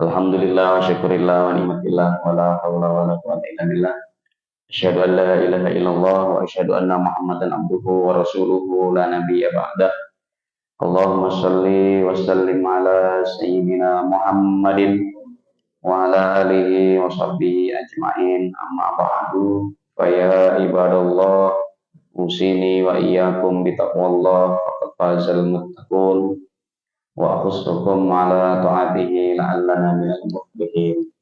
Alhamdulillah wa syukurillah wa ni'matillah wa la hawla wa la quwwata illa billah. Asyhadu an la ilaha illallah wa asyhadu anna Muhammadan abduhu wa rasuluhu la nabiyya ba'dah. Allahumma shalli wa sallim ala sayyidina Muhammadin wa ala alihi wa sahbihi ajma'in. Amma ba'du. Fa ya ibadallah usini wa iyyakum bi taqwallah faqad fazal muttaqun wa akhussukum ala ta'atihi la'allana minal muflihin.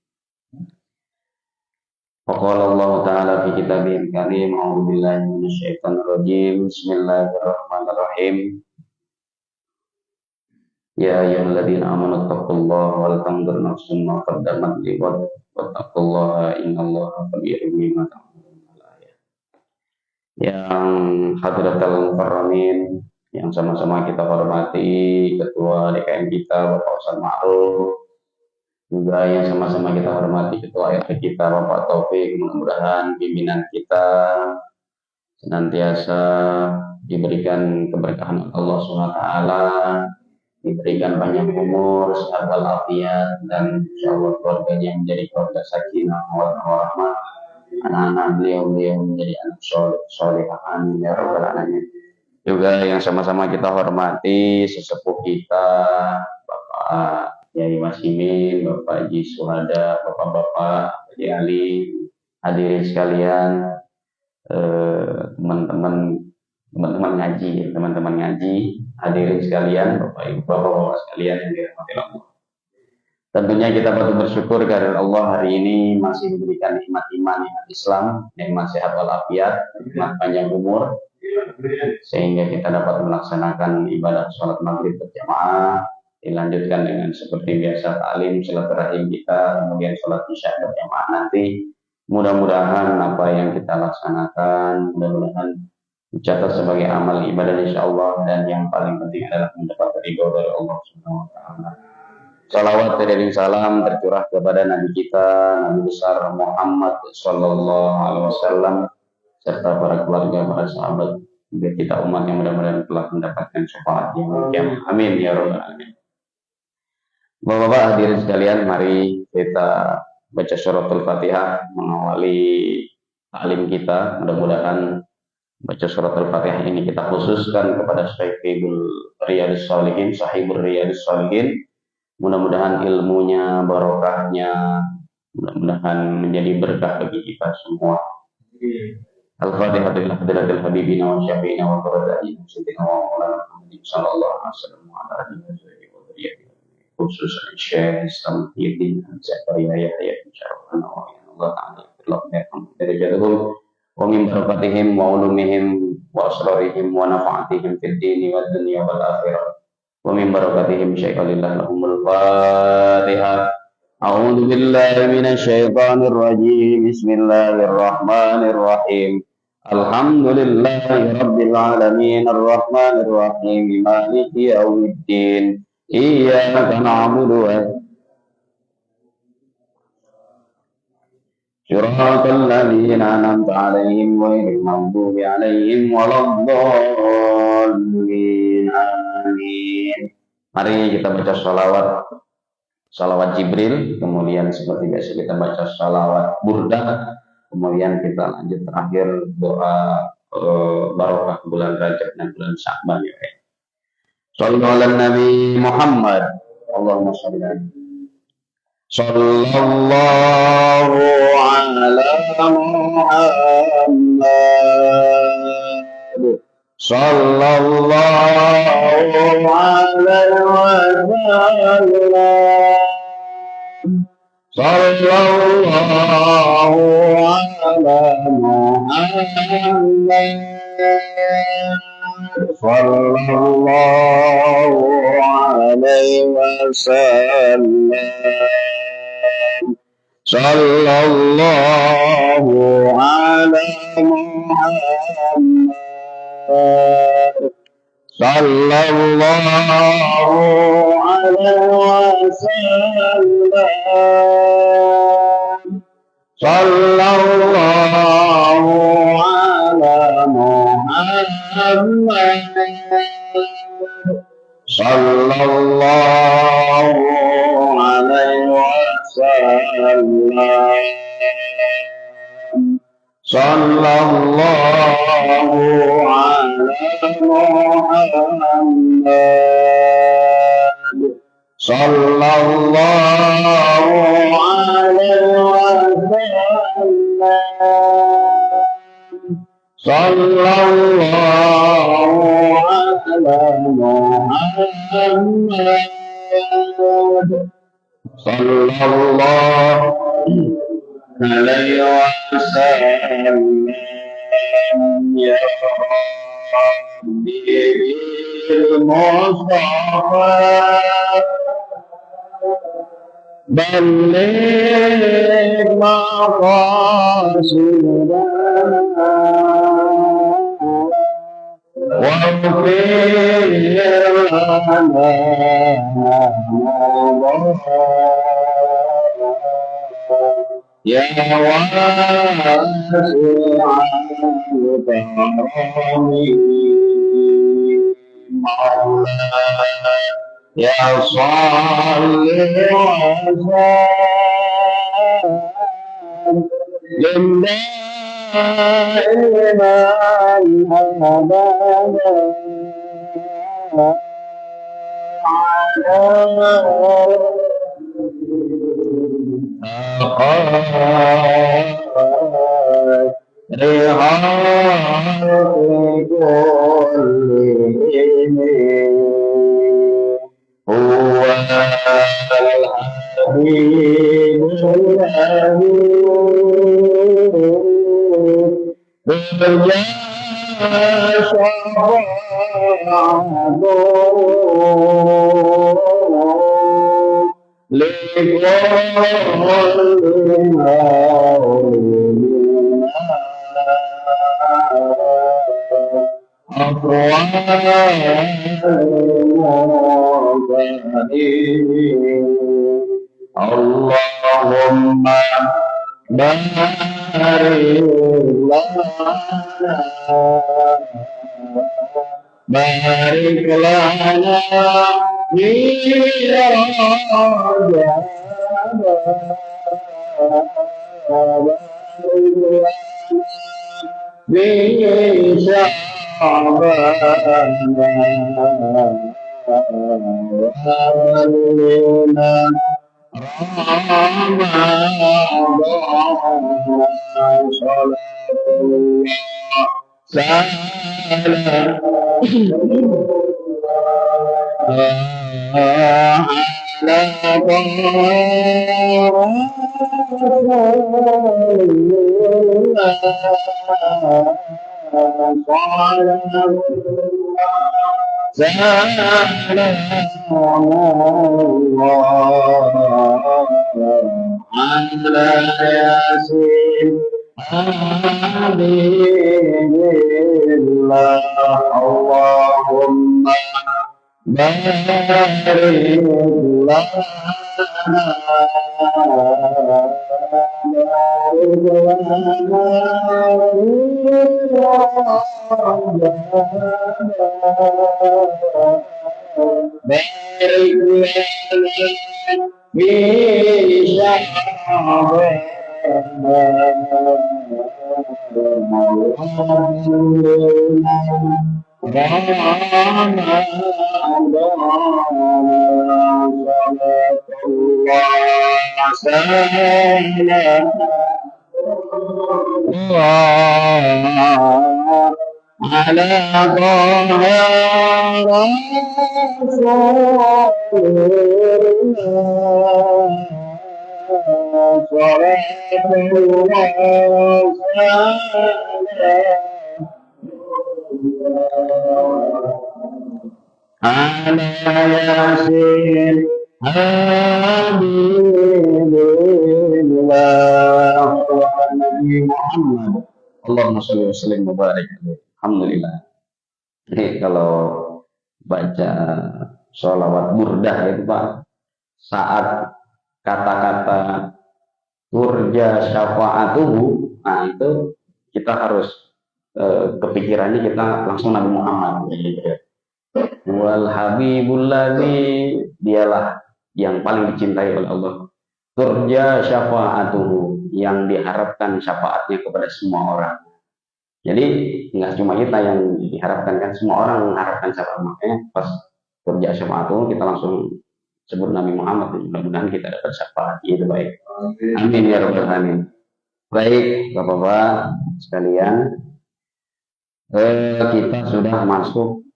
Faqala Allah Ta'ala fi kitabihil karim, a'udzu billahi minasyaitonir rajim. Bismillahirrahmanirrahim. Ya ayyuhalladzina amanu taqullaha wal tanzur nafsum ma qaddamat lighad wattaqullaha innallaha khabirum bima ta'malun. Yang hadratal mukarramin, yang sama-sama kita hormati Ketua DKM kita Bapak Ustaz Ma'ruf, juga yang sama-sama kita hormati Ketua RT kita Bapak Taufik. Mudah-mudahan pimpinan kita senantiasa diberikan keberkahan Allah SWT, diberikan banyak umur, sehat walafiat, dan insyaallah keluarganya menjadi keluarga sakinah mawaddah warahmah. Anak-anak beliau menjadi anak soleh, amin ya rabbal alamin. Juga yang sama-sama kita hormati sesepuh kita Bapak Yai Masimin, Bapak Haji Suhada, Bapak-bapak, Haji Ali, hadirin sekalian, teman-teman ngaji, hadirin sekalian, Bapak Ibu, Bapak-bapak sekalian yang dirahmati Allah. Tentunya kita patut bersyukur karena Allah hari ini masih memberikan nikmat iman, nikmat Islam, nikmat sehat walafiat, nikmat panjang umur, sehingga kita dapat melaksanakan ibadah sholat maghrib berjamaah, dilanjutkan dengan seperti biasa ta'lim, silaturahim kita, kemudian sholat isya berjamaah nanti. Mudah-mudahan apa yang kita laksanakan, mudah-mudahan dicatat sebagai amal ibadah insyaallah, dan yang paling penting adalah mendapat ridho dari Allah Subhanahu wa taala. Salawat dan salam tercurah kepada Nabi kita, Nabi besar Muhammad sallallahu alaihi wasallam, serta para keluarga, para sahabat, juga kita umat yang mudah-mudahan telah mendapatkan syafaat yang mulia. Amin ya rabbal alamin. Bapak-bapak hadirin sekalian, mari kita baca suratul Fatihah mengawali taklim kita. Mudah-mudahan baca suratul Fatihah ini kita khususkan kepada Sahibul Riyadhus Shalihin, Sahibul Riyadhus Shalihin. Mudah-mudahan ilmunya, barokahnya, mudah-mudahan menjadi berkah bagi kita semua. Al-Fatihah lillah hadratil habibina wa syafiina wa qurrati a'yunina wa maulana Muhammadin sallallahu alaihi wasallam wa ala alihi wa sahbihi khusus Syekh Samhidin Zakaria Yahya insyaallah Allah taala fillah darajatuhum wa min barakatihim wa ulumihim wa asrarihim wa nafa'atihim fid dini wad dunya wal akhirah. Wa min barakatihim syai'alillah lahumul Fatihah. A'udzu billahi minasy syaithanir rajim. Bismillahirrahmanirrahim. Alhamdulillahi rabbil alamin arrahmanir rahim maliki yaumiddin. Iyyaka na'budu wa Shiratal ladzina an'amta 'alaihim ghairil maghdubi 'alaihim waladdallin. Amin. Mari kita baca salawat Jibril, kemudian seperti biasa kita baca salawat burdah, kemudian kita lanjut terakhir doa barokah bulan Rajab dan bulan Sya'ban ya. Shallallahu ala Nabi Muhammad. Allahumma shalli alaihi. Sallallahu ala Muhammad. Sallallahu alaihi wasallam. Sallallahu ala Muhammad. Sallallahu alaihi wasallam. Sallallahu ala Muhammad. Sallallahu alaihi wasallam. Sallallahu ala Muhammad. Sallallahu alaihi Sallallahu ala Muhammad. Sallallahu alaihi wasallam. Sallallahu ala Muhammad. Sallallahu alaihi wasallam. Ya Rabbi bil Mustafa بلغ مقاصدنا واغفر لنا يا واسع الكرم يا صالح وسلم دائما أبدا هو الحبيب برجع شفاعته لكل اللهم بارك لنا في اللهم بارك لنا على ظهر على ياسين حبيب الله النبي محمد اللهم صل وسلم وبارك عليه. Alhamdulillah. Ini kalau baca sholawat burdah itu Pak, saat kata-kata turja syafa'atuhu, nah itu kita harus kepikirannya kita langsung Nabi Muhammad. Wal habibul ladzi, dialah yang paling dicintai oleh Allah. turja syafa'atuhu, yang diharapkan syafaatnya kepada semua orang. Jadi nggak cuma kita yang diharapkan, kan semua orang mengharapkan syafaat. Makanya pas turja syafa'atuhu kita langsung sebut Nabi Muhammad, mudah-mudahan kita dapat syafaat. Itu baik. Amin ya rabbal alamin. Baik, Bapak-bapak sekalian, kita sudah masuk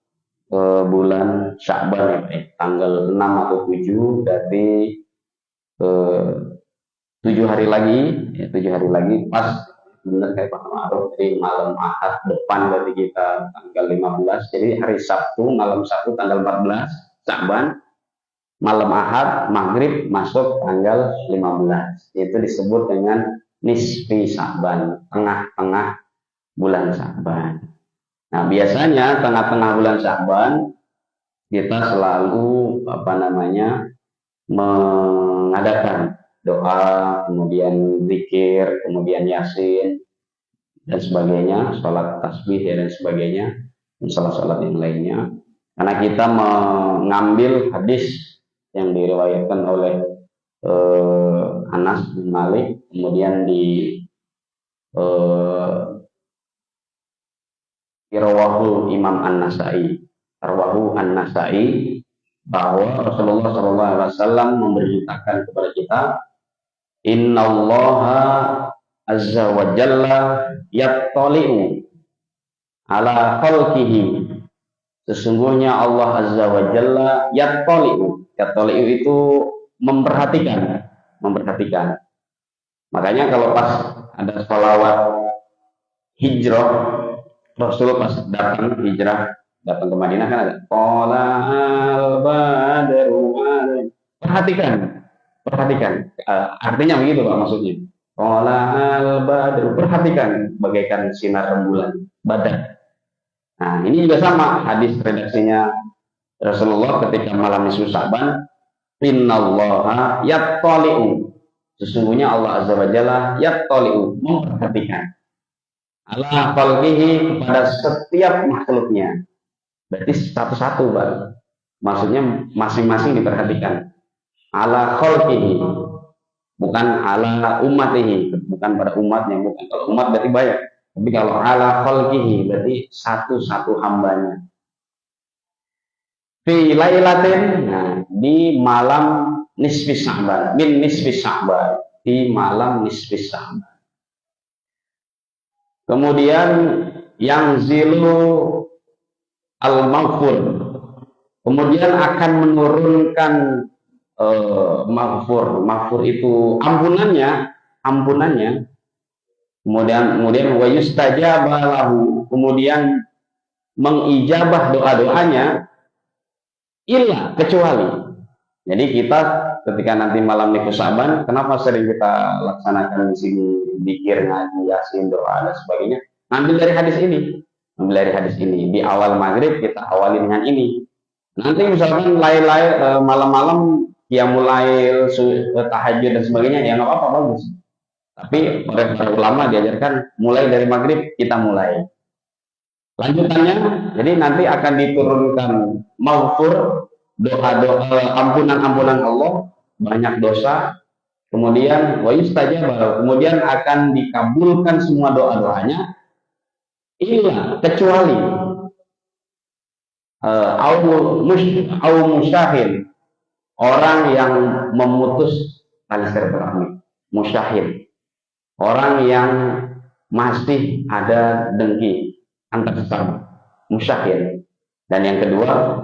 ke bulan Sya'ban ya, tanggal 6 atau 7, berarti 7 hari lagi, ya, 7 hari lagi, pas benar kayak Pak Ma'ruf, jadi malam Ahad depan berarti kita tanggal 15, jadi hari Sabtu, malam Sabtu tanggal 14 Sya'ban, malam Ahad maghrib masuk tanggal 15, itu disebut dengan nisfi Sya'ban, tengah-tengah bulan Sya'ban. Nah, biasanya tengah-tengah bulan Sya'ban kita selalu mengadakan doa, kemudian zikir, kemudian yasin dan sebagainya, sholat tasbih dan sebagainya, dan sholat-sholat yang lainnya. Karena kita mengambil hadis yang diriwayatkan oleh Anas bin Malik, kemudian rawahu Imam An-Nasai, bahwa Rasulullah SAW memberitakan kepada kita, Innallaha azza wa jalla yattali'u ala khalqihi. Sesungguhnya Allah azza wa jalla yattali'u. Yattali'u itu memperhatikan. Makanya kalau pas ada sholawat hijrah, Rasul pas datang ke Madinah kan ada Qola'al badru. Perhatikan. Artinya begitu Pak maksudnya. Qola'al badru, perhatikan bagaikan sinar rembulan Badar. Nah, ini juga sama hadis redaksinya Rasulullah ketika malam nisfu Sya'ban, Innallaha yattali'u. Sesungguhnya Allah azza wa jalla yattali'u, memperhatikan ala khalqihi, kepada setiap makhluknya. Berarti satu-satu, Pak. Maksudnya masing-masing diperhatikan. Ala khalqihi, bukan ala ummatihi, bukan pada umatnya, bukan. Kalau umat berarti banyak. Tapi kalau ala khalqihi berarti satu-satu hambanya. Fi lailatin, nah, di malam nisfi Sya'ban, min nisfi Sya'ban, di malam nisfi Sya'ban. Kemudian yang zilu al-maghfur, kemudian akan menurunkan maghfur itu ampunannya, kemudian wa yustajaba lahu, kemudian mengijabah doa-doanya, illa, kecuali. Jadi kita ketika nanti malam nisfu Sya'ban, kenapa sering kita laksanakan di sini zikir, ngaji, yasin, doa dan sebagainya? Ambil dari hadis ini. Di awal maghrib kita awali dengan ini. Nanti misalkan malam-malam qiyamul tahajud dan sebagainya, ya nggak apa-apa, bagus. Tapi oleh para ulama diajarkan mulai dari maghrib kita mulai. Lanjutannya, jadi nanti akan diturunkan maghfur, doa-doa ampunan Allah, banyak dosa, kemudian wa yustajab, kemudian akan dikabulkan semua doa-doanya, illa, kecuali au musyahid, orang yang memutus tali silaturahmi, musyahid, orang yang masih ada dengki antar sesama, musyahid. Dan yang kedua,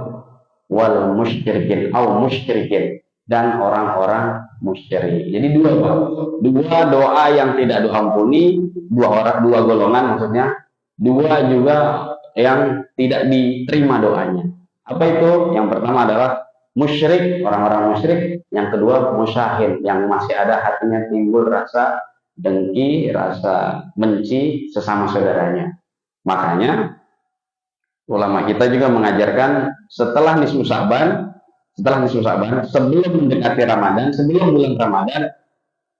wal musyrikin au musyrikin, dan orang-orang musyrik. Jadi dua doa yang tidak diampuni, dua golongan maksudnya, dua juga yang tidak diterima doanya. Apa itu? Yang pertama adalah musyrik, orang-orang musyrik. Yang kedua musyahid, yang masih ada hatinya timbul rasa dengki, rasa benci sesama saudaranya. Makanya ulama kita juga mengajarkan setelah nisfu Sya'ban, sebelum mendekati Ramadan, sebelum bulan Ramadan,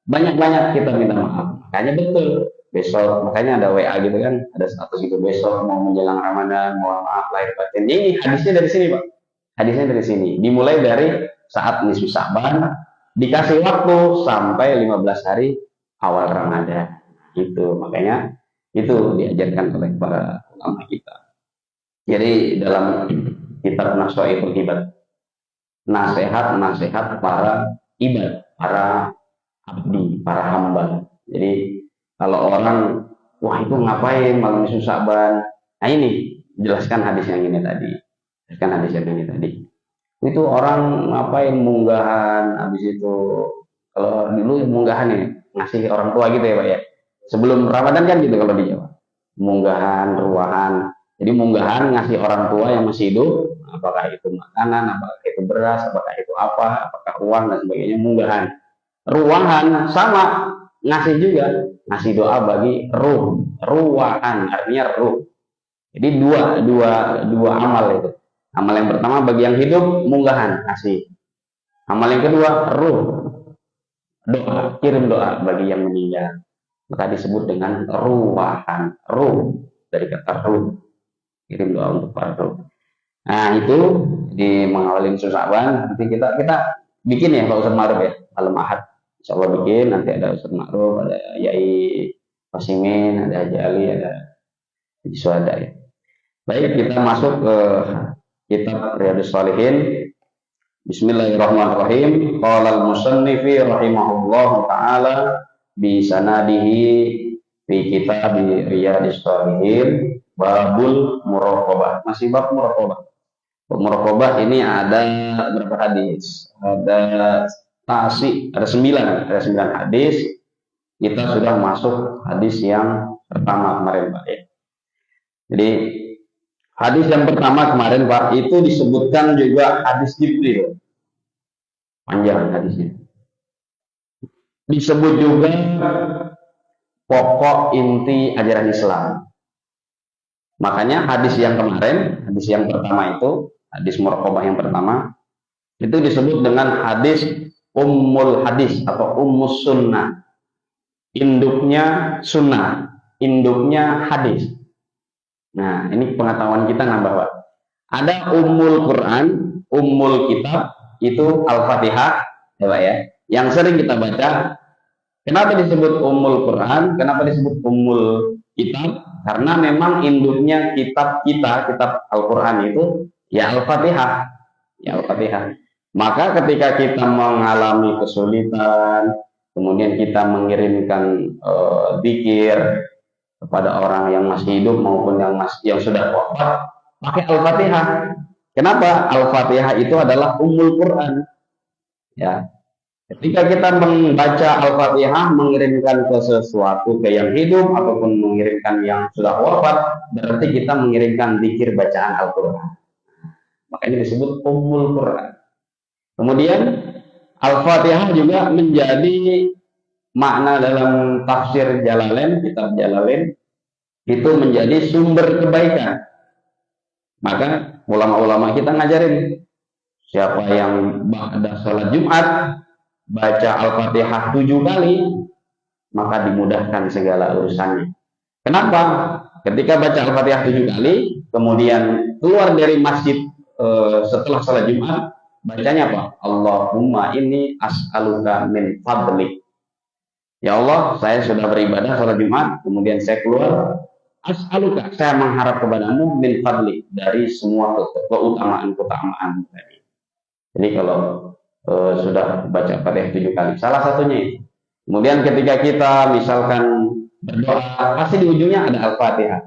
banyak-banyak kita minta maaf. Makanya betul, besok, makanya ada WA gitu kan, ada status itu, besok mau menjelang Ramadan, mohon maaf lahir batin. Ini hadisnya dari sini, Pak. Hadisnya dari sini. Dimulai dari saat nisfu Sya'ban, dikasih waktu sampai 15 hari awal Ramadan. Itu makanya itu diajarkan oleh para ulama kita. Jadi dalam kitab Nashwaiful Hibad, nasihat para ibad, para abdi, para hamba. Jadi kalau orang, wah itu ngapain malam nisfu Sa'ban? Nah ini jelaskan hadis yang ini tadi. Jelaskan hadis yang ini tadi. Itu orang ngapain munggahan, habis itu kalau dulu munggahan ini ngasih orang tua gitu ya Pak ya. Sebelum Ramadan kan gitu kalau di Jawa. Munggahan, ruahan. Jadi munggahan ngasih orang tua yang masih hidup, apakah itu makanan, apakah itu beras, apakah itu apa, apakah uang dan sebagainya, munggahan. Ruahan sama ngasih juga, ngasih doa bagi ruh, ruahan artinya ruh. Jadi dua amal itu. Amal yang pertama bagi yang hidup munggahan kasih. Amal yang kedua ruh, doa, kirim doa bagi yang meninggal. Maka disebut dengan ruahan, ruh dari kata ruh. Kirim doa untuk para ruh. Nah itu di mengawali Sa'ban nanti kita bikin ya Pak Ustadz Ma'ruf ya malam Ahad. Insya Allah bikin, nanti ada Ustadz Ma'ruf, ada Yai Pasimin, ada Haji Ali, ada Haji Suhada ya. Baik, kita masuk ke kitab Riyadhus Shalihin. Bismillahirrahmanirrahim. Qala al-musannifi rahimahullahu taala bi sanadihi fi kitab Riyadhus Shalihin babul muraqabah. Masih bab muraqabah. Muraqabah ini ada berapa hadis? Ada ada 9 hadis. Kita sudah masuk hadis yang pertama kemarin Pak ya. Jadi hadis yang pertama kemarin Pak itu disebutkan juga hadis Jibril. Panjang hadisnya. Disebut juga pokok inti ajaran Islam. Makanya hadis yang kemarin, hadis yang pertama itu, hadis muraqabah yang pertama itu disebut dengan hadis Ummul Hadis atau Ummus Sunnah. Induknya sunnah, induknya hadis. Nah, ini pengetahuan kita nambah Pak. Ada Ummul Quran, Ummul Kitab, itu Al-Fatihah, ya Pak ya. Yang sering kita baca. Kenapa disebut Ummul Quran? Kenapa disebut Ummul Kitab? Karena memang induknya kitab kita, kitab Al-Quran itu ya Al-Fatihah, ya Al-Fatihah. Maka ketika kita mengalami kesulitan, kemudian kita mengirimkan zikir kepada orang yang masih hidup maupun yang sudah wafat, pakai Al-Fatihah. Kenapa? Al-Fatihah itu adalah Ummul Quran. Ya. Ketika kita membaca Al-Fatihah, mengirimkan ke sesuatu ke yang hidup ataupun mengirimkan yang sudah wafat, berarti kita mengirimkan zikir bacaan Al-Quran. Makanya disebut Ummul Quran. Kemudian Al-Fatihah juga menjadi makna dalam tafsir Jalalain, kitab Jalalain, itu menjadi sumber kebaikan. Maka ulama-ulama kita ngajarin siapa yang ba'da salat Jumat baca Al-Fatihah 7 kali, maka dimudahkan segala urusannya. Kenapa? Ketika baca Al-Fatihah 7 kali, kemudian keluar dari masjid setelah salat Jumat, bacanya apa? Allahumma inni as'aluka min fadlik. Ya Allah, saya sudah beribadah salat Jumat, kemudian saya keluar, as'aluka, saya mengharap kepadamu min fadlik, dari semua keutamaan-keutamaan tadi. Jadi kalau sudah baca Fatihah 7 kali, salah satunya itu. Kemudian ketika kita misalkan berdoa, pasti di ujungnya ada Al-Fatihah.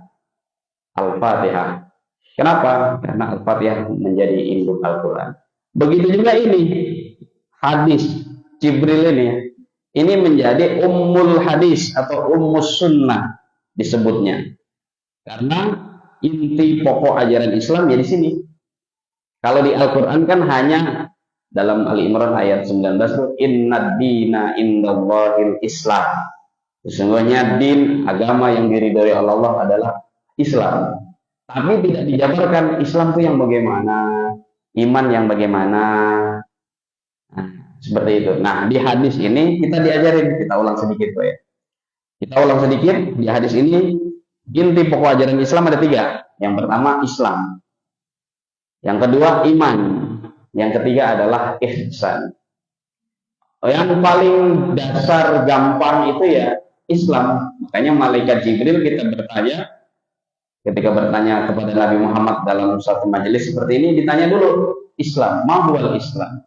Al-Fatihah. Kenapa? Karena Al-Fatihah menjadi induk Al-Quran. Begitu juga ini hadis Jibril ini menjadi Ummul Hadis atau Ummus Sunnah disebutnya. Karena inti pokok ajaran Islam ya di sini. Kalau di Al-Quran kan hanya dalam Ali Imran ayat 19 itu innad dina indallahil Islam. Sesungguhnya din, agama yang diridhoi Allah adalah Islam. Tapi tidak dijabarkan Islam itu yang bagaimana, iman yang bagaimana. Nah, seperti itu. Nah, di hadis ini kita diajarin, kita ulang sedikit Pak ya. Kita ulang sedikit, di hadis ini inti pokok ajaran Islam ada 3. Yang pertama Islam. Yang kedua iman. Yang ketiga adalah ihsan. Yang paling dasar gampang itu ya Islam. Makanya malaikat Jibril ketika bertanya kepada Nabi Muhammad dalam satu majelis seperti ini, ditanya dulu Islam, ma huwal Islam.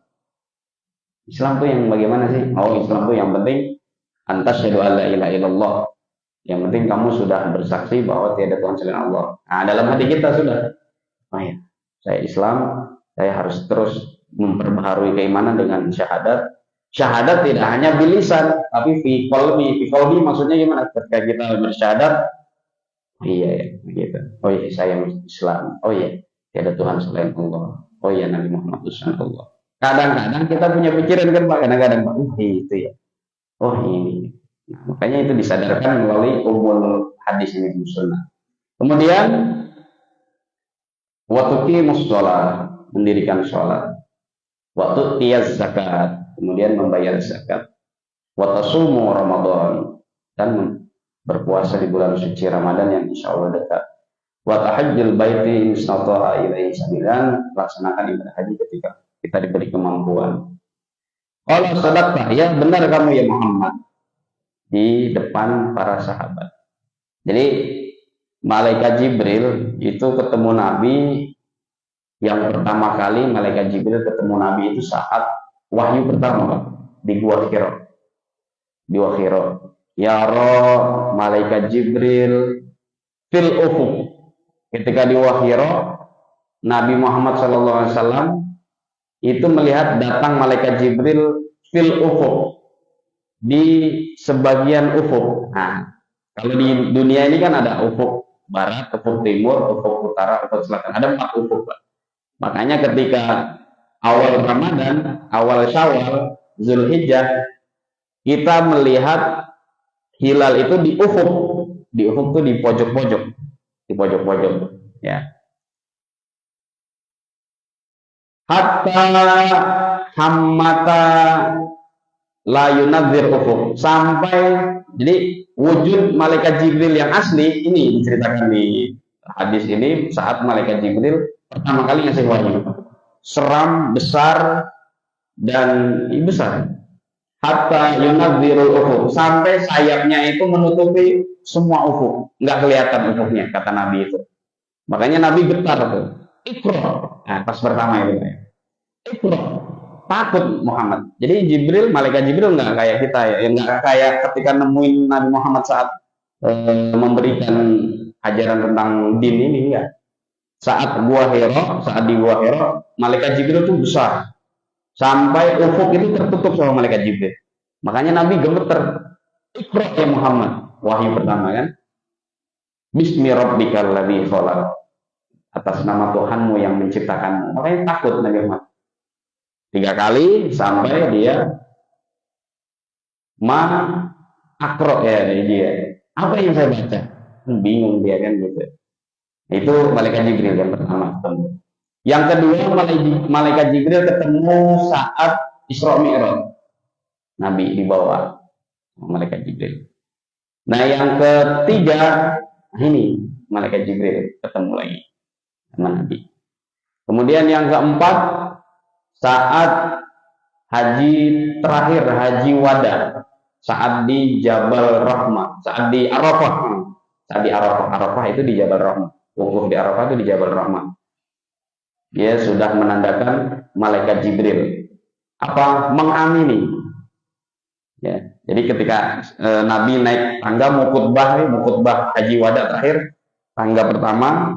Islam tuh yang bagaimana sih? Oh, Islam tuh yang penting antasyhadu alla ilaha illallah. Yang penting kamu sudah bersaksi bahwa tiada Tuhan selain Allah. Nah, dalam hati kita sudah, oh ya, saya Islam, saya harus terus memperbaharui keimanan dengan syahadat. Syahadat tidak hanya bilisan, tapi fi qalbi. Fi qalbi maksudnya gimana? Ketika kita bersyahadat, oh iya ya, gitu. Oh iya, saya Islam. Oh iya, tiada Tuhan selain Allah. Oh iya, Nabi Muhammad Rasulullah. Kadang-kadang kita punya pikiran kan Pak, kadang-kadang Pak, itu ya. Oh ini. Nah, makanya itu disadarkan melalui umul hadis ini di sunnah. Kemudian waktu musola, mendirikan sholat. Waktu tiaz zakat, kemudian membayar zakat. Waktu sumu Ramadan, dan berpuasa di bulan suci Ramadan yang insya Allah dekat. Waktu hajjul baiti istata'a ilaihi sabilan, laksanakan ibadah haji ketika kita diberi kemampuan. Kalau sadaqta, ya benar kamu ya Muhammad, di depan para sahabat. Jadi malaikat Jibril itu ketemu Nabi yang pertama kali. Malaikat Jibril ketemu Nabi itu saat wahyu pertama di Gua Hira. Di Gua Hira. Ya roh malaikat Jibril fil ufuq. Ketika di Gua Hira, Nabi Muhammad SAW itu melihat datang malaikat Jibril fil ufuq, di sebagian ufuk. Nah, kalau di dunia ini kan ada ufuk barat, ufuk timur, ufuk utara, ufuk selatan. Ada 4 ufuk, Pak. Makanya ketika awal Ramadan, awal Syawal, Zulhijjah, kita melihat hilal itu di ufuk. Di ufuk itu di pojok-pojok, ya. Hatta hammata la yunadzir ufuk, sampai jadi wujud malaikat Jibril yang asli ini diceritakan di hadis ini saat malaikat Jibril pertama kali ngasih wahyu. Seram, besar, dan besar. Hatta yunadzirul ufuk, sampai sayapnya itu menutupi semua ufuk, nggak kelihatan ufuknya, kata Nabi itu. Makanya Nabi getar tuh. Iqra. Nah, pas pertama itu. Iqra. Takut Muhammad. Jadi Jibril, malaikat Jibril nggak kayak kita ya, nggak kayak ketika nemuin Nabi Muhammad saat memberikan ajaran tentang din ini ya. Saat di Gua Hira, malaikat Jibril itu besar, sampai ufuk itu tertutup sama malaikat Jibril. Makanya Nabi gemeter. Iqra ya Muhammad, wahyu pertama kan. Bismi rabbikal ladzi khalaq, atas nama Tuhanmu yang menciptakanmu. Makanya takut Nabi Muhammad. 3 kali sampai dia akro ya dia. Apa yang saya baca? Bingung dia kan gitu. Itu malaikat Jibril yang pertama ketemu. Yang kedua malaikat Jibril ketemu saat Isra Mi'raj. Nabi dibawa malaikat Jibril. Nah yang ketiga ini malaikat Jibril ketemu lagi sama Nabi. Kemudian yang keempat saat haji terakhir, haji wada, saat di Jabal Rahmah, saat di Arafah. Saat di Arafah itu di Jabal Rahmah. Wukuf di Arafah itu di Jabal Rahmah. Dia sudah menandakan malaikat Jibril mengamini. Ya, jadi ketika Nabi naik tangga mau khutbah haji wada terakhir, tangga pertama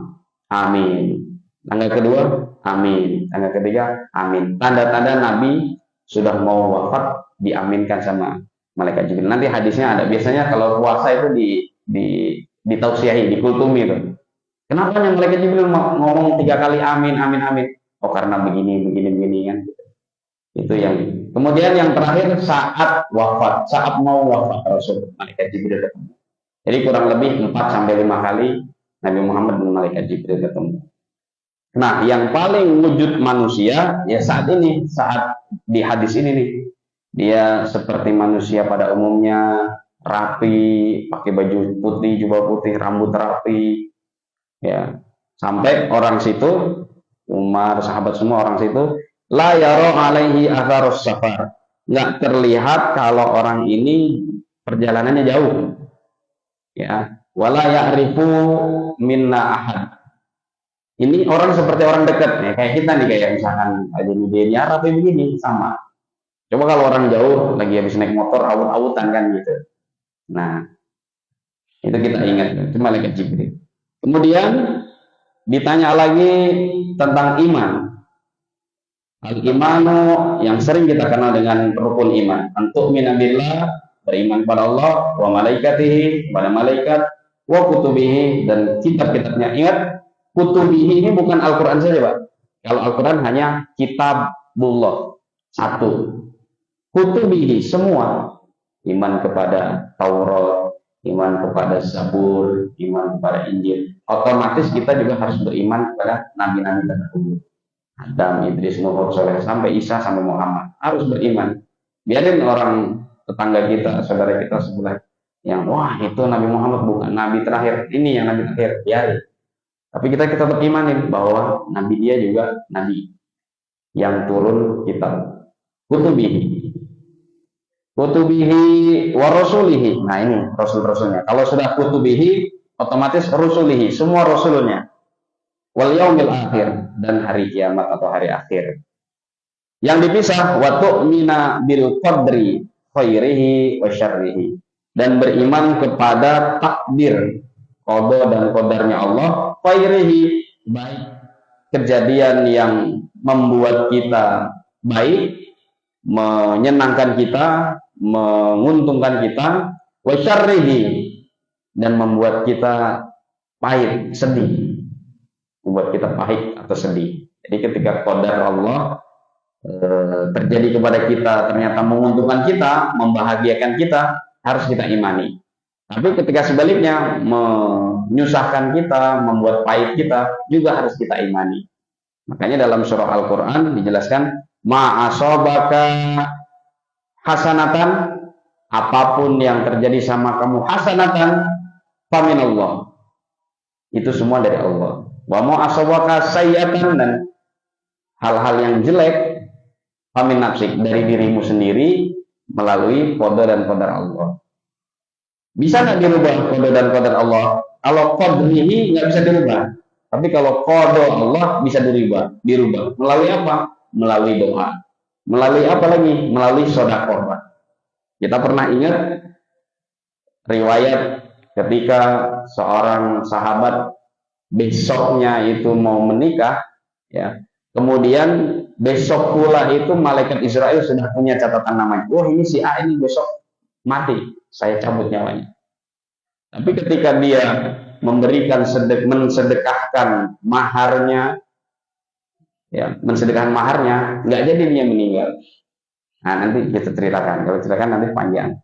amin, tangga kedua amin, tangga ketiga amin. Tanda-tanda Nabi sudah mau wafat diaminkan sama malaikat Jibril. Nanti hadisnya ada. Biasanya kalau puasa itu di tausiahi, dikultumi itu. Kenapa yang malaikat Jibril ngomong 3 kali amin, amin, amin? Oh karena begini kan. Itu yang. Kemudian yang terakhir saat mau wafat Rasul, malaikat Jibril ketemu. Jadi kurang lebih 4 sampai 5 kali Nabi Muhammad dan malaikat Jibril ketemu. Nah, yang paling wujud manusia ya saat di hadis ini nih. Dia seperti manusia pada umumnya, rapi, pakai baju putih, jubah putih, rambut rapi. Ya, sampai orang situ, Umar, sahabat semua orang situ, la yara alaihi atharus safar. nggak terlihat kalau orang ini perjalanannya jauh, ya. Wala ya'rifu minna ahad. Ini orang seperti orang dekat, ya kayak kita nih, kayak misalkan aja nih dia rapi begini sama. Coba kalau orang jauh lagi habis naik motor awut-awutan kan gitu. Nah, itu kita ingat itu malaikat Jibril. Kemudian ditanya lagi tentang iman. Al-imanu yang sering kita kenal dengan rukun iman. Antuk minabillah, beriman pada Allah, wa malaikatihi, pada malaikat, wa kutubihi, dan kitab-kitabnya. Ingat, kutubihi ini bukan Al-Quran saja, Pak. Kalau Al-Quran hanya kitabullah, satu. Kutubihi, semua. Iman kepada Taurat, iman kepada Zabur, iman kepada Injil. Otomatis kita juga harus beriman kepada nabi-nabi terdahulu. Adam, Idris, Nuh, Soleh, sampai Isa, sampai Muhammad. Harus beriman. Biarin orang tetangga kita, saudara kita sebelah yang, wah itu Nabi Muhammad bukan Nabi terakhir, ini yang Nabi terakhir, biarin. Tapi kita tetap imanin bahwa Nabi dia juga Nabi yang turun kitab. Kutubihi. Kutubihi wa rasulihi. Nah ini rasul-rasulnya. Kalau sudah kutubihi, otomatis rasulihi, semua rasulnya. Wal yaumil akhir, dan hari kiamat atau hari akhir. Yang dipisah, wa tu'mina bil qadri khairihi wa syarrihi, dan beriman kepada takdir, qada dan qadarnya Allah, khairihi, baik kejadian yang membuat kita baik, menyenangkan kita, menguntungkan kita, wa syarrihi, dan membuat kita pahit, sedih, membuat kita pahit atau sedih. Jadi ketika qadar Allah terjadi kepada kita ternyata menguntungkan kita, membahagiakan kita, harus kita imani. Tapi ketika sebaliknya menyusahkan kita, membuat pahit kita, juga harus kita imani. Makanya dalam surah Al-Quran dijelaskan, ma'asobaka hasanatan, apapun yang terjadi sama kamu hasanatan, faminallah, itu semua dari Allah. Wa ma'asobaka sayyatan, dan hal-hal yang jelek, famin nafsik, dari dirimu sendiri melalui qada dan qadar Allah. Bisa nggak dirubah qada dan qadar Allah? Kalau qadrihi nggak bisa dirubah, tapi kalau qada Allah bisa dirubah. Melalui apa? Melalui doa. Melalui apa lagi? Melalui sedekah. Kita pernah ingat riwayat ketika seorang sahabat besoknya itu mau menikah, ya. Kemudian besok pula itu malaikat Israel sudah punya catatan namanya. Oh ini si A ini besok mati, saya cabut nyawanya. Tapi ketika dia memberikan mensedekahkan maharnya, ya, mensedekahkan maharnya, nggak jadi dia meninggal. Nah nanti kita ceritakan, kalau ceritakan nanti panjang.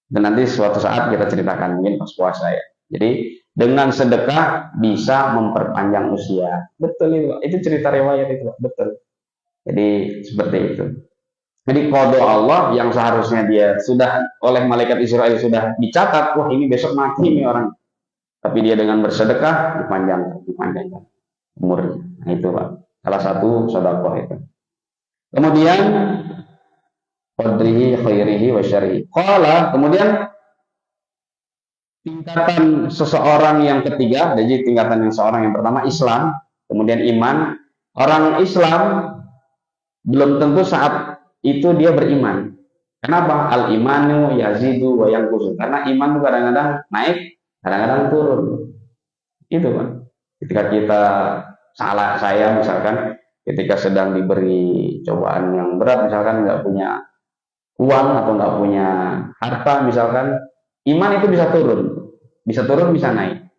Dan nanti suatu saat kita ceritakan mungkin pas puasa ya. Jadi dengan sedekah bisa memperpanjang usia. Betul itu, itu cerita riwayat itu, betul. Jadi seperti itu. Jadi qada Allah yang seharusnya dia sudah oleh malaikat Israel sudah dicatat, wah ini besok mati nih orang. Tapi dia dengan bersedekah dipanjangkan umurnya. Nah itu Pak, salah satu sedekah itu. Kemudian qadrihi khairihi wa syarrihi. Qala, kemudian tingkatan seseorang yang ketiga, jadi tingkatan yang seorang yang pertama Islam, kemudian iman. Orang Islam belum tentu saat itu dia beriman. Kenapa? Al-imanu yazidu wa yanqusu. Karena iman itu kadang-kadang naik, kadang-kadang turun. Itu Pak. Ketika kita saya misalkan ketika sedang diberi cobaan yang berat, misalkan nggak punya uang atau nggak punya harta misalkan, iman itu bisa turun, bisa naik.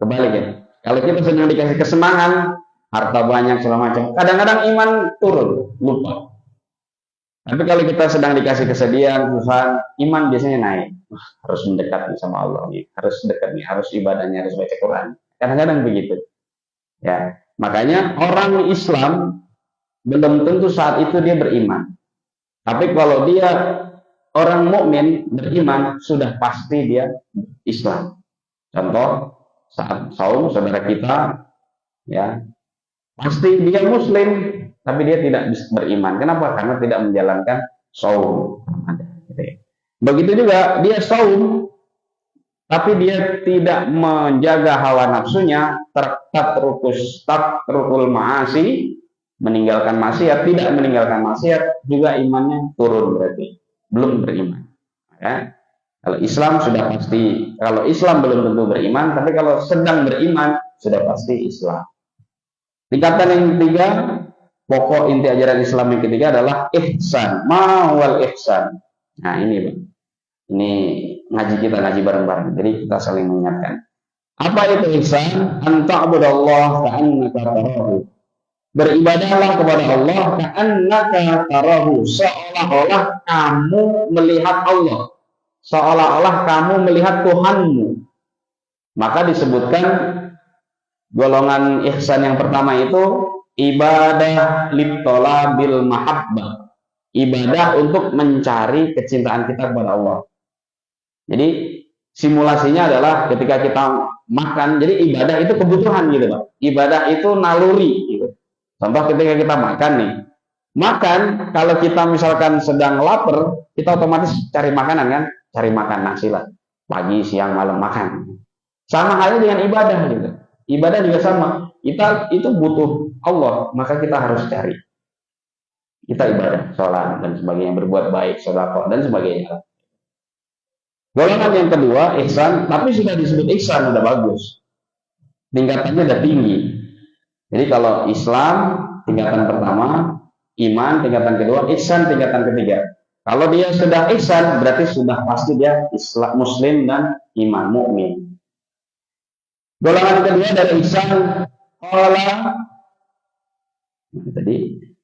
Kebalik ya. Kalau kita sedang dikasih kesenangan, harta banyak segala macam, kadang-kadang iman turun, lupa. Tapi kalau kita sedang dikasih kesedihan, Tuhan, iman biasanya naik. Harus mendekat sama Allah nih, harus dekat nih, harus ibadahnya, harus baca Quran. Kadang-kadang begitu. Ya, makanya orang Islam belum tentu saat itu dia beriman. Tapi kalau dia orang mukmin beriman, sudah pasti dia Islam. Contoh saat saum saudara kita, ya pasti dia Muslim, tapi dia tidak beriman. Kenapa? Karena tidak menjalankan saum. Begitu juga dia saum, tapi dia tidak menjaga hawa nafsunya, tatrukul ma'asi, meninggalkan maksiat, tidak meninggalkan maksiat, juga imannya turun, berarti belum beriman. Ya. Kalau Islam sudah pasti, kalau Islam belum tentu beriman, tapi kalau sedang beriman sudah pasti Islam. Tingkatan yang ketiga, pokok inti ajaran Islam yang ketiga adalah ihsan. Ma'wal ihsan. Nah ini Bang. Ini ngaji bareng-bareng. Jadi kita saling mengingatkan. Apa itu ihsan? Anta'budallah ka'annaka tarahu. Beribadahlah kepada Allah ka'annaka tarahu. Seolah-olah kamu melihat Allah. Seolah-olah kamu melihat Tuhanmu. Maka disebutkan golongan ihsan yang pertama itu ibadah litolabil mahabbah. Ibadah untuk mencari kecintaan kita kepada Allah. Jadi simulasinya adalah ketika kita makan, jadi ibadah itu kebutuhan gitu Pak. Ibadah itu naluri gitu. Contoh ketika kita makan nih. Makan, kalau kita misalkan sedang lapar, kita otomatis cari makanan kan? Cari makan nasi lah. Pagi, siang, malam makan. Sama halnya dengan ibadah gitu. Ibadah juga sama. Kita itu butuh Allah, maka kita harus cari. Kita ibadah, sholat dan sebagainya, berbuat baik, sedekah dan sebagainya. Golongan yang kedua, ihsan, tapi sudah disebut ihsan, udah bagus. Tingkatannya udah tinggi. Jadi kalau Islam, tingkatan pertama, iman, tingkatan kedua, ihsan, tingkatan ketiga. Kalau dia sudah ihsan, berarti sudah pasti dia Islam, Muslim dan iman, mukmin. Golongan kedua dari ihsan, tadi,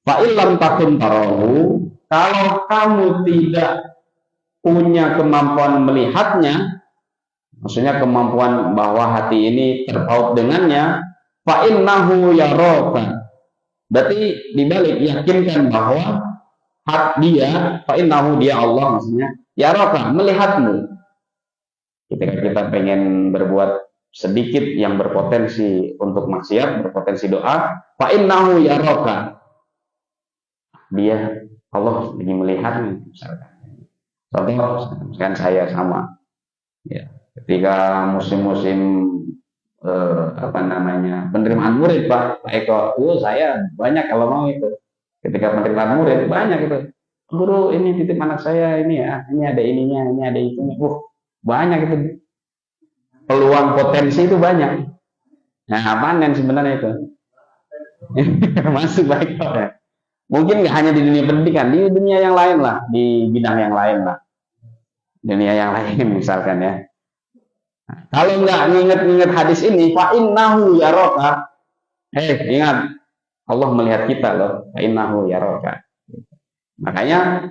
fa'ilam takun tarahu, kalau kamu tidak punya kemampuan melihatnya, maksudnya kemampuan bahwa hati ini terpaut dengannya, fa'innahu yaraka. Berarti dibalik, yakinkan bahwa hak dia, fa'innahu dia Allah maksudnya, yaraka, melihatmu. Ketika kita pengen berbuat sedikit yang berpotensi untuk maksiat, berpotensi doa, fa'innahu yaraka. Dia, Allah lagi melihatmu, misalkan. Contoh, misalkan saya sama, ya, ketika musim-musim penerimaan murid Pak Eko, saya banyak kalau mau itu. Ketika penerimaan murid banyak itu. Guru ini titip anak saya ini ya, ini ada ininya, ini ada itunya. Banyak itu. Peluang potensi itu banyak. Nah, panen sebenarnya itu. Masuk baik Pak ya. Mungkin nggak hanya di dunia pendidikan, di dunia yang lain lah, di bidang yang lain lah. Dunia yang lain misalkan ya. Nah, kalau nggak nginget hadis ini, fa'innahu yaraka. Ingat, Allah melihat kita loh. Fa'innahu yaraka. Makanya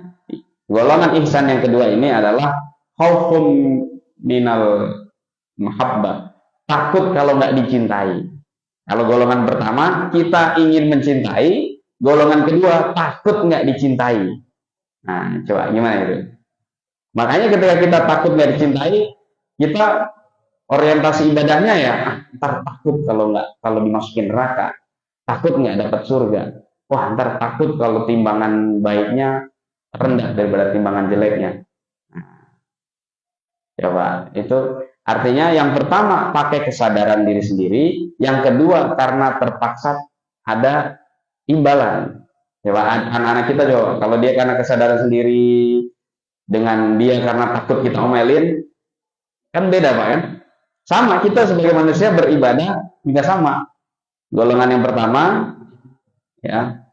golongan ihsan yang kedua ini adalah khaufun minal mahabbah. Takut kalau nggak dicintai. Kalau golongan pertama, kita ingin mencintai. Golongan kedua, takut nggak dicintai. Nah, coba gimana itu? Makanya ketika kita takut nggak dicintai, kita orientasi ibadahnya ya, ntar takut kalau dimasukin neraka, takut nggak dapat surga. Wah, ntar takut kalau timbangan baiknya rendah daripada timbangan jeleknya. Nah, coba itu artinya yang pertama pakai kesadaran diri sendiri, yang kedua karena terpaksa ada imbalan. Coba anak-anak kita coba, kalau dia karena kesadaran sendiri dengan dia karena takut kita omelin, kan beda Pak kan? Sama, kita sebagai manusia beribadah juga sama. Golongan yang pertama, ya,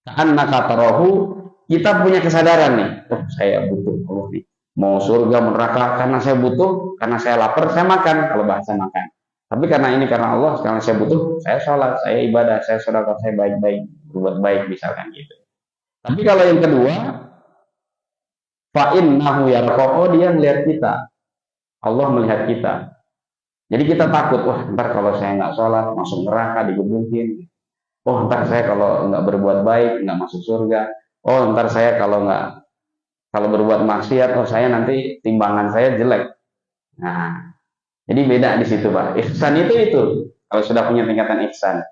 ka'annaka tarahu, kita punya kesadaran nih, saya butuh Allah nih, mau surga, mau neraka, karena saya butuh, karena saya lapar, saya makan, kalau bahasa makan. Tapi karena Allah, karena saya butuh, saya sholat, saya ibadah, saya sedekah, saya baik-baik, berbuat baik, misalkan gitu. Tapi kalau yang kedua, fa'innahu yarqa, dia melihat kita, Allah melihat kita. Jadi kita takut, wah ntar kalau saya nggak sholat, masuk neraka, digebukin. Oh ntar saya kalau nggak berbuat baik, nggak masuk surga. Oh ntar saya kalau berbuat maksiat, oh saya nanti timbangan saya jelek. Nah, jadi beda di situ Pak. Ihsan itu kalau sudah punya tingkatan ihsan.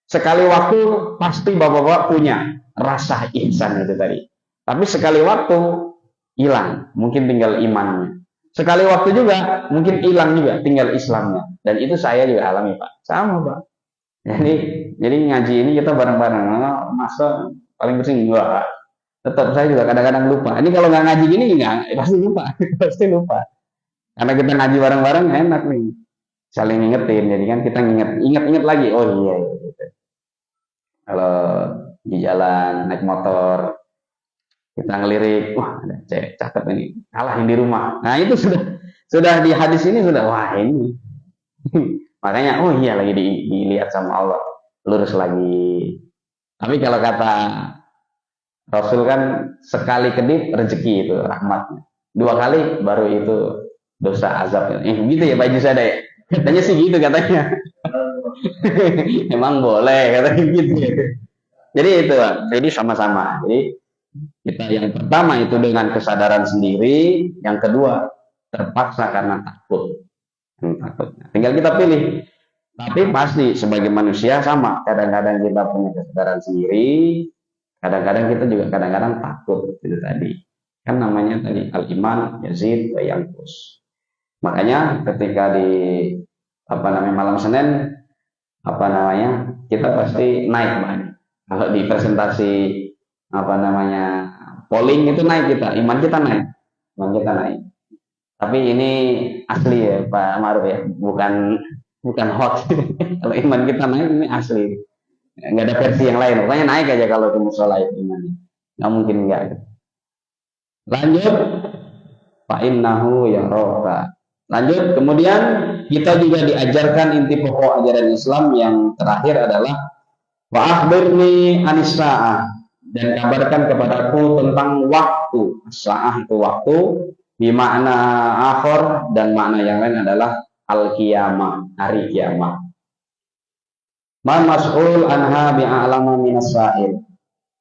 Sekali waktu pasti bapak-bapak punya rasa ihsan itu tadi. Tapi sekali waktu hilang, mungkin tinggal imannya. Sekali waktu juga mungkin hilang juga, tinggal Islamnya. Dan itu saya juga alami Pak, sama Pak. Jadi ngaji ini kita bareng-bareng. Masa paling bersih enggak? Tetap saya juga kadang-kadang lupa. Ini kalau nggak ngaji gini nggak pasti lupa, pasti lupa. Karena kita ngaji bareng-bareng enak nih, saling ngingetin. Jadi kan kita inget lagi. Oh iya, gitu. Kalau di jalan naik motor kita ngelirik, wah ada cewek cakep ini, kalah yang di rumah. Nah itu sudah di hadis ini sudah, wah ini. Makanya oh iya lagi dilihat sama Allah, lurus lagi. Tapi kalau kata Rasul kan sekali kedip rezeki itu rahmatnya, dua kali baru itu dosa azabnya. Gitu ya Pak Jusada ya, katanya sih gitu katanya. Emang boleh katanya gitu ya. Jadi itu jadi sama-sama. Jadi kita yang pertama itu dengan kesadaran sendiri, yang kedua terpaksa karena takut. Tinggal kita pilih. Tapi pasti sebagai manusia sama. Kadang-kadang kita punya kesadaran sendiri, kadang-kadang kita juga kadang-kadang takut itu tadi. Kan namanya tadi al-iman yazid wa yanqus. Makanya ketika di malam Senin kita pasti naik banyak. Kalau di presentasi polling itu naik kita, iman kita naik. Tapi ini asli ya Pak Maruf ya, bukan hoax. Kalau iman kita naik ini asli, nggak ada versi yang lain. Pokoknya naik aja kalau ke musola itu imannya, nggak mungkin nggak. Lanjut, Pak Innahu ya roka. Lanjut, kemudian kita juga diajarkan inti pokok ajaran Islam yang terakhir adalah wa akhbirni anis sa'ah, dan kabarkan kepadaku tentang waktu. Sa'ah itu waktu, bimakna akhir, dan makna yang lain adalah al-qiyamah, hari kiamat. Man mas'ul anha bi'a'lama minas sa'il.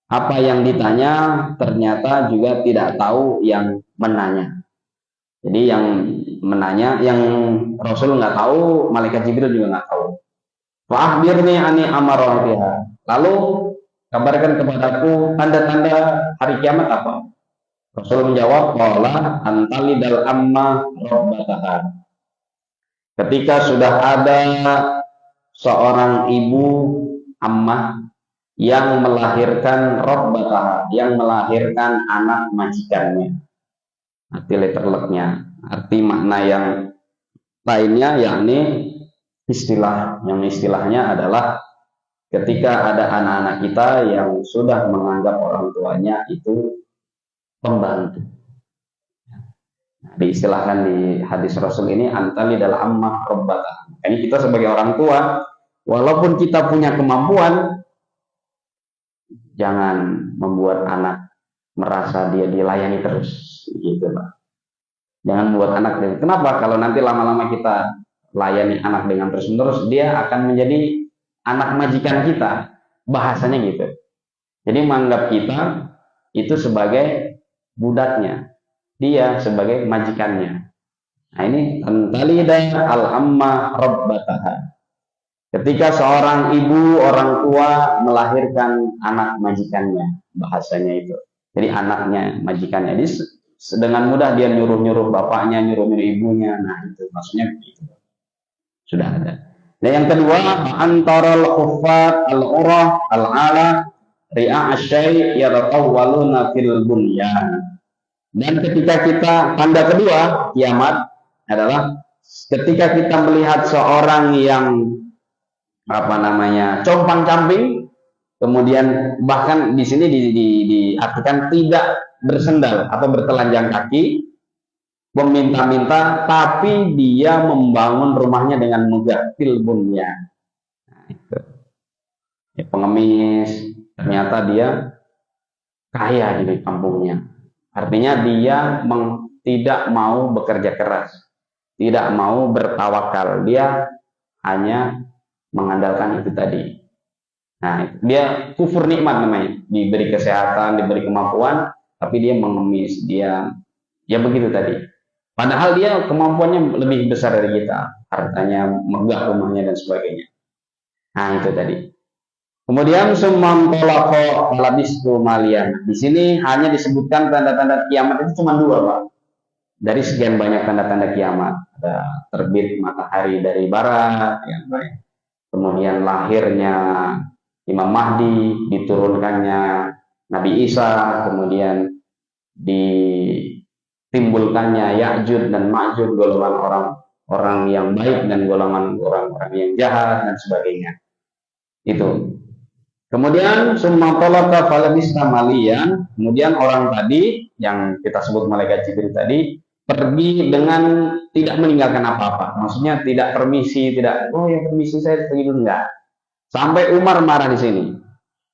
Apa yang ditanya ternyata juga tidak tahu yang menanya. Jadi yang menanya, yang Rasul nggak tahu, malaikat Jibril juga nggak tahu. Fa'akhbirni ani amaratiha. Lalu kabarkan kepadaku tanda-tanda hari kiamat apa? Rasul menjawab, qala antalidal amma rabbataha. Ketika sudah ada seorang ibu ammah yang melahirkan rabbataha, yang melahirkan anak majikannya. Arti letterleknya, arti makna yang lainnya yakni istilahnya adalah ketika ada anak-anak kita yang sudah menganggap orang tuanya itu pembantu. Diistilahkan di hadis Rasul ini antali dalam ammah rabbata. Ini kita sebagai orang tua, walaupun kita punya kemampuan, jangan membuat anak merasa dia dilayani terus, gitu Pak. Jangan membuat anak. Kenapa? Kalau nanti lama-lama kita layani anak dengan terus-menerus, dia akan menjadi anak majikan kita, bahasanya gitu. Jadi menganggap kita itu sebagai budaknya, dia sebagai majikannya. Nah ini antalida al-amma rabbataha. Ketika seorang ibu, orang tua melahirkan anak majikannya, bahasanya itu. Jadi anaknya majikannya. Jadi dengan mudah dia nyuruh-nyuruh bapaknya, nyuruh-nyuruh ibunya. Nah itu maksudnya begitu. Sudah ada. Dan yang kedua, antarul khuffat al-urah al-ala ri'a asy-syai' yatatawwaluna fil bunyan. Dan ketika kita, tanda kedua kiamat adalah ketika kita melihat seorang yang compang-camping, kemudian bahkan di sini diartikan tidak bersendal atau bertelanjang kaki, meminta-minta, tapi dia membangun rumahnya dengan mudah, fil bunyan. Nah, itu. Ya, pengemis, ternyata dia kaya di kampungnya. Artinya dia tidak mau bekerja keras, tidak mau bertawakal, dia hanya mengandalkan itu tadi. Nah, dia kufur nikmat namanya, diberi kesehatan, diberi kemampuan, tapi dia mengemis, dia ya begitu tadi. Padahal dia kemampuannya lebih besar dari kita, hartanya, megah rumahnya dan sebagainya. Nah itu tadi. Kemudian summan tolako labistu malian. Di sini hanya disebutkan tanda-tanda kiamat itu cuma dua, Pak. Dari sekian banyak tanda-tanda kiamat. Ada terbit matahari dari barat, yang baik. Kemudian lahirnya Imam Mahdi, diturunkannya Nabi Isa, kemudian ditimbulkannya Ya'jud dan Ma'jud, golongan orang-orang yang baik dan golongan orang-orang yang jahat dan sebagainya. Itu. Kemudian summa talaka falabista malian, kemudian orang tadi yang kita sebut malaikat Jibril tadi pergi dengan tidak meninggalkan apa-apa. Maksudnya tidak permisi, tidak ya permisi saya pergi dulu, enggak. Sampai Umar marah di sini.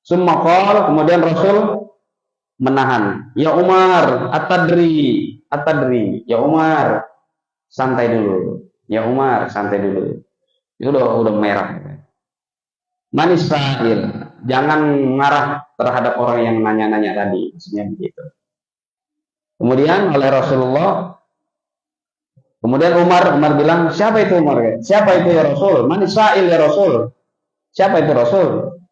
Summa qala, kemudian Rasul menahan. Ya Umar, atadri, ya Umar, santai dulu. Ya Umar, santai dulu. Itu udah merah. Manis sa'il. Jangan marah terhadap orang yang nanya-nanya tadi, maksudnya begitu. Kemudian oleh Rasulullah, kemudian Umar bilang, siapa itu Umar? Siapa itu ya Rasul? Manis sa'il ya Rasul? Siapa itu Rasul?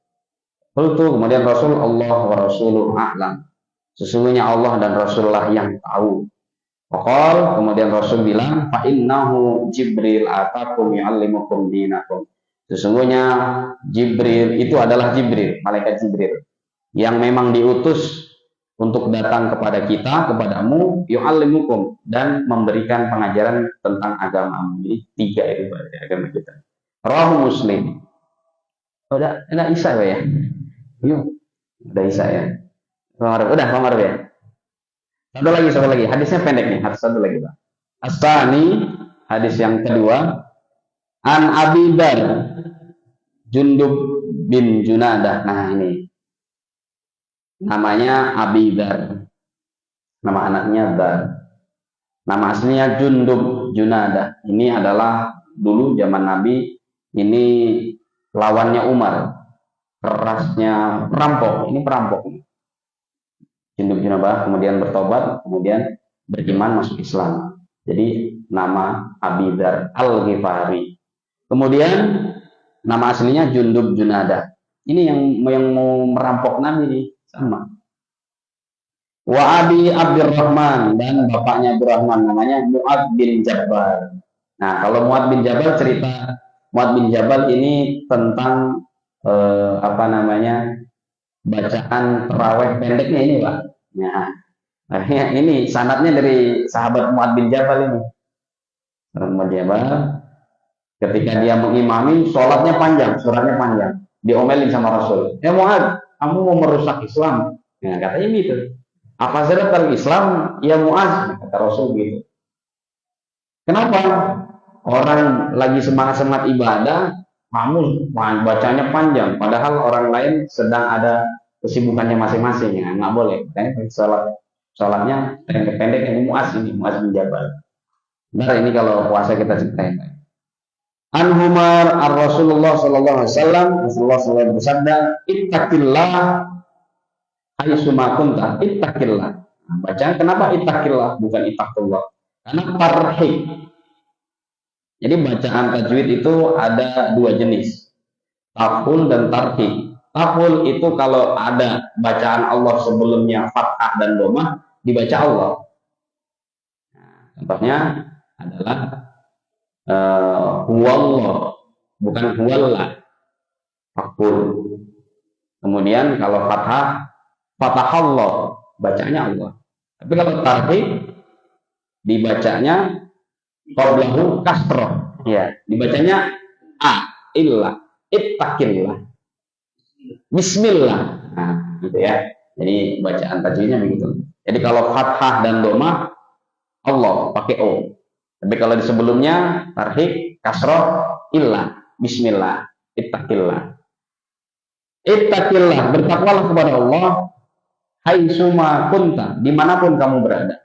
Kemudian Rasul, Allah wa Rasuluh a'lam. Sesungguhnya Allah dan Rasulullah yang tahu. Kemudian Rasul bilang, fa innahu Jibril atakum yu'allimukum dinakum. Sesungguhnya Jibril itu adalah Jibril, malaikat Jibril, yang memang diutus untuk datang kepada kita, kepadamu, yu'allimukum, dan memberikan pengajaran tentang agama. Jadi tiga itu berarti agama kita. Rawahu Muslim. Udah Isa ya? Yuk, udah Isa ya. Udah Umar ya. Satu lagi. Hadisnya pendek nih, hadis satu lagi, Pak. As-Sani, hadis yang kedua. An Abi Dar Jundub bin Junadah. Nah ini namanya Abi Dar, nama anaknya Dar, nama aslinya Jundub Junadah. Ini adalah dulu zaman Nabi, ini lawannya Umar, kerasnya perampok. Ini perampok Jundub Junadah, kemudian bertobat, kemudian beriman, masuk Islam. Jadi nama Abi Dar Al-Ghifari. Kemudian nama aslinya Jundub Junadah. Ini yang mau merampok Nabi nih, sama. Wa Abi Abdurrahman, dan bapaknya Abdurrahman namanya Mu'ad bin Jabal. Nah, kalau Mu'ad bin Jabal, cerita Mu'ad bin Jabal ini tentang bacaan tarawih pendeknya ini, Pak. Nah, ini sanadnya dari sahabat Mu'ad bin Jabal ini. Mu'ad bin Jabal, ketika dia mengimami, sholatnya panjang, suratnya panjang, diomelin sama Rasul. Mu'ad, kamu mau merusak Islam? Nah, katanya gitu. Apa zaratal Islam? Ya Mu'ad, kata Rasul gitu. Kenapa? Orang lagi semangat ibadah, kamu bacanya panjang, padahal orang lain sedang ada kesibukannya masing-masing. Ya, nggak boleh. Makanya sholatnya pendek-pendek. Ini Mu'ad bin Jabal. Benar, ini kalau puasa kita ceritain. An Umar Rasulullah sallallahu alaihi wasallam, Rasulullah sallallahu bersabda, ittaqillah haitsuma kunta. Ittaqillah. Nah, bacaan kenapa ittaqillah bukan ittaqullah? Karena tarhib. Jadi bacaan tajwid itu ada dua jenis, taful dan tarhib. Taful itu kalau ada bacaan Allah sebelumnya fathah dan dhammah, dibaca Allah. Nah, contohnya adalah huwallah, bukan huwallah, fakul. Kemudian kalau fatahallah, bacanya Allah. Tapi kalau tarhib, dibacanya qablahu kasroh, ya, dibacanya illah, ittaqillah, bismillah. Nah, gitu ya. Jadi bacaan tajwidnya begitu. Jadi kalau fathah dan dhammah, Allah pakai O. Tapi kalau di sebelumnya tarhib, kasroh, illah, bismillah, ittaqillah. Ittaqillah, bertakwalah kepada Allah, haitsuma kunta, dimanapun kamu berada.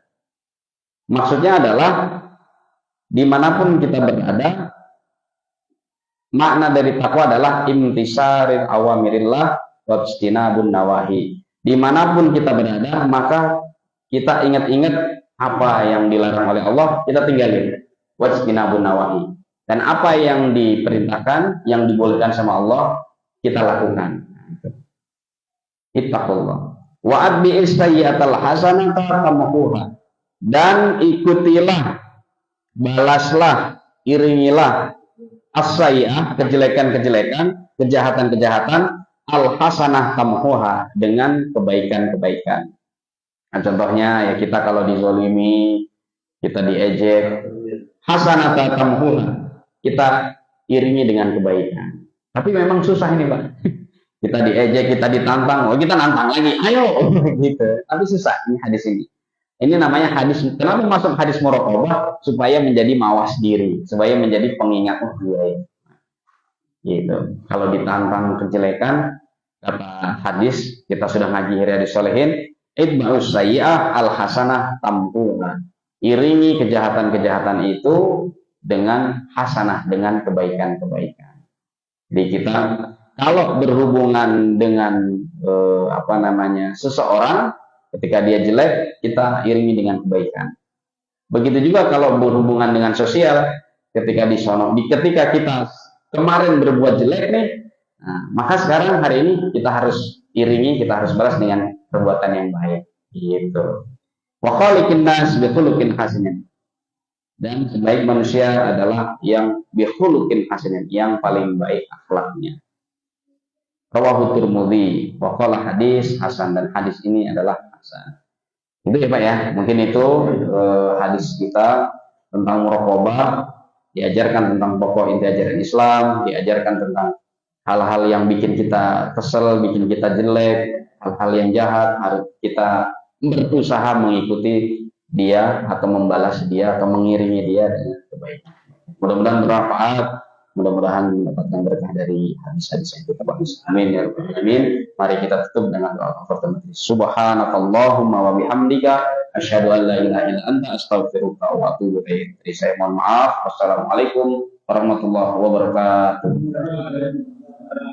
Maksudnya adalah dimanapun kita berada, makna dari takwa adalah imtisaril awamirillah wa ijtinabun nawahi. Dimanapun kita berada, maka kita ingat-ingat apa yang dilarang oleh Allah, kita tinggalin. Wajtinabun nawahi. Dan apa yang diperintahkan, yang dibolehkan sama Allah, kita lakukan. Ittaqullah. Wa atbi'is sayyi'atal hasanata tamhuha. Dan ikutilah, balaslah, iringilah as-sayyi'ah, kejelekan-kejelekan, kejahatan-kejahatan, al-hasanah tamhuha, dengan kebaikan-kebaikan. Nah, contohnya ya, kita kalau dizolimi, kita diejek, hasanata tamhuha, kita iringi dengan kebaikan. Tapi memang susah ini, Pak. Kita diejek, kita ditantang, oh kita nantang lagi, ayo gitu. Tapi susah ini hadis ini. Ini namanya hadis. Kenapa masuk hadis muraqabah? Supaya menjadi mawas diri, supaya menjadi pengingat gue. Gitu. Kalau ditantang kejelekan, kata hadis, kita sudah ngaji Riyadhus Shalihin, itba'us sayyi'ah al hasanah tamhuha. Iringi kejahatan-kejahatan itu dengan hasanah, dengan kebaikan-kebaikan. Jadi kita kalau berhubungan dengan seseorang, ketika dia jelek, kita iringi dengan kebaikan. Begitu juga kalau berhubungan dengan sosial, ketika ketika kita kemarin berbuat jelek nih, nah, maka sekarang hari ini kita harus iringi, kita harus balas dengan perbuatan yang baik. Gitu. Wa khaliqin nas bi khuluqin hasanin. Dan sebaik manusia adalah yang bi khuluqin hasanin, yang paling baik akhlaknya. Rawahu Tirmidzi wa qala hadis hasan, dan hadis ini adalah hasan. Itu ya Pak ya, mungkin itu hadis kita tentang muraqabah, diajarkan tentang pokok inti ajaran Islam, diajarkan tentang hal-hal yang bikin kita kesel, bikin kita jelek, hal-hal yang jahat, harus kita berusaha mengikuti dia atau membalas dia atau mengiringi dia dengan kebaikan. Mudah-mudahan bermanfaat. Mudah-mudahan mendapatkan berkah dari hadis-hadis yang kita bahas. Amin ya rabbal alamin. Mari kita tutup dengan doa kafaratul majlis. Subhanakallahumma wa bihamdika asyhadu an la ilaha illa anta astaghfiruka wa atubu ilaik. Saya mohon maaf. Wassalamualaikum warahmatullahi wabarakatuh.